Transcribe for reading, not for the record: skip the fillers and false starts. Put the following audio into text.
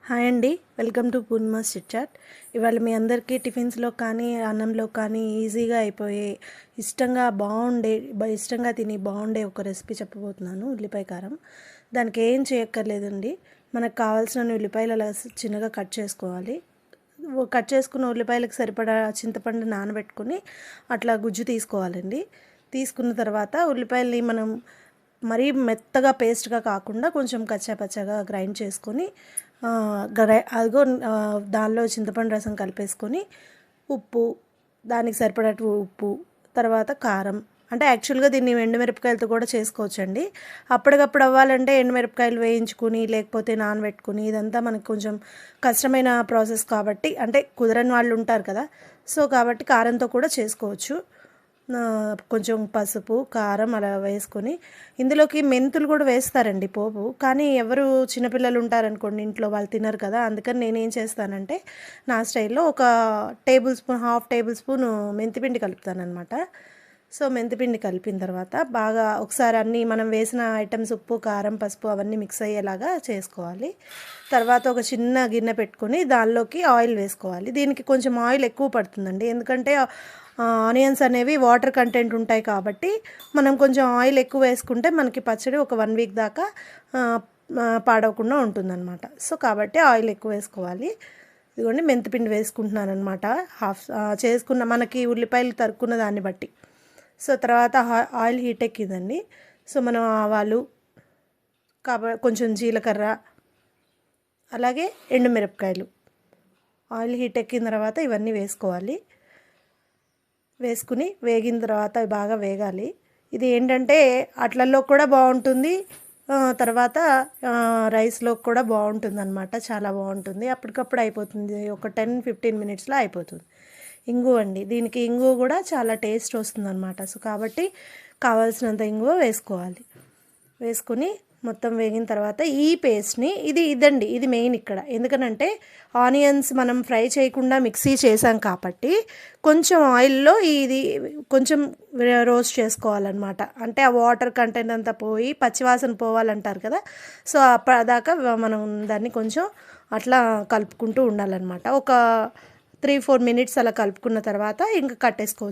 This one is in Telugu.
హాయ్ అండి, వెల్కమ్ టు పూర్ణిమాస్ చిట్ చాట్. ఇవాళ మీ అందరికీ టిఫిన్స్లో కానీ అన్నంలో కానీ ఈజీగా అయిపోయే ఇష్టంగా తిని బాగుండే ఒక రెసిపీ చెప్పబోతున్నాను. ఉల్లిపాయ కారం. దానికి ఏం చేయక్కర్లేదండి. మనకు కావాల్సిన ఉల్లిపాయలు అలా చిన్నగా కట్ చేసుకోవాలి. కట్ చేసుకున్న ఉల్లిపాయలకు సరిపడా చింతపండు నానబెట్టుకొని అట్లా గుజ్జు తీసుకోవాలండి. తీసుకున్న తర్వాత ఉల్లిపాయల్ని మనం మరీ మెత్తగా పేస్ట్గా కాకుండా కొంచెం కచ్చాపచ్చాగా గ్రైండ్ చేసుకొని దానిలో చింతపండు రసం కలిపేసుకొని ఉప్పు, దానికి సరిపడట్టు ఉప్పు, తర్వాత కారం. అంటే యాక్చువల్గా దీన్ని ఎండుమిరపకాయలతో కూడా చేసుకోవచ్చండి. అప్పటికప్పుడు అవ్వాలంటే ఎండుమిరపకాయలు వేయించుకుని లేకపోతే నానబెట్టుకుని ఇదంతా మనకు కొంచెం కష్టమైన ప్రాసెస్ కాబట్టి, అంటే కుదరని వాళ్ళు ఉంటారు కదా, సో కాబట్టి కారంతో కూడా చేసుకోవచ్చు. కొంచెం పసుపు, కారం అలా వేసుకొని ఇందులోకి మెంతులు కూడా వేస్తారండి పోపు. కానీ ఎవరు చిన్నపిల్లలు ఉంటారనుకోండి ఇంట్లో, వాళ్ళు తినరు కదా, అందుకని నేనేం చేస్తానంటే నా స్టైల్లో ఒక హాఫ్ టేబుల్ స్పూన్ మెంతిపిండి కలుపుతానమాట. సో మెంతిపిండి కలిపిన తర్వాత బాగా ఒకసారి అన్నీ మనం వేసిన ఐటమ్స్ ఉప్పు, కారం, పసుపు అవన్నీ మిక్స్ అయ్యేలాగా చేసుకోవాలి. తర్వాత ఒక చిన్న గిన్నె పెట్టుకొని దానిలోకి ఆయిల్ వేసుకోవాలి. దీనికి కొంచెం ఆయిల్ ఎక్కువ పడుతుందండి, ఎందుకంటే ఆనియన్స్ అనేవి వాటర్ కంటెంట్ ఉంటాయి కాబట్టి మనం కొంచెం ఆయిల్ ఎక్కువ వేసుకుంటే మనకి పచ్చడి ఒక 1 వీక్ దాకా పాడవకుండా ఉంటుందన్నమాట. సో కాబట్టి ఆయిల్ ఎక్కువ వేసుకోవాలి. ఇదిగోండి మెంతిపిండి వేసుకుంటున్నాను అనమాట, చేసుకున్న మనకి ఉల్లిపాయలు తరుక్కున్న దాన్ని బట్టి. సో తర్వాత ఆయిల్ హీట్ ఎక్కిందండి. సో మనం ఆవాలు, కొంచెం జీలకర్ర, అలాగే ఎండుమిరపకాయలు, ఆయిల్ హీట్ ఎక్కిన తర్వాత ఇవన్నీ వేసుకోవాలి. వేసుకుని వేగిన తర్వాత బాగా వేగాలి. ఇది ఏంటంటే అట్లల్లో కూడా బాగుంటుంది, తర్వాత రైస్లో కూడా బాగుంటుంది అనమాట. చాలా బాగుంటుంది, అప్పటికప్పుడు అయిపోతుంది, ఒక 10-15 మినిట్స్లో అయిపోతుంది. ఇంగువ అండి, దీనికి ఇంగువ కూడా చాలా టేస్ట్ వస్తుంది అనమాట. సో కాబట్టి కావాల్సినంత ఇంగువ వేసుకోవాలి. వేసుకుని మొత్తం వేగిన తర్వాత ఈ పేస్ట్ని ఇది మెయిన్ ఇక్కడ. ఎందుకనంటే ఆనియన్స్ మనం ఫ్రై చేయకుండా మిక్సీ చేసాం కాబట్టి కొంచెం ఆయిల్లో ఇది కొంచెం రోస్ట్ చేసుకోవాలన్నమాట. అంటే ఆ వాటర్ కంటెంట్ అంతా పోయి పచ్చివాసన పోవాలంటారు కదా, సో అప్పటిదాకా మనం దాన్ని కొంచెం అట్లా కలుపుకుంటూ ఉండాలన్నమాట. ఒక 3-4 మినిట్స్ అలా కలుపుకున్న తర్వాత ఇంకా కట్టేసుకోవచ్చు.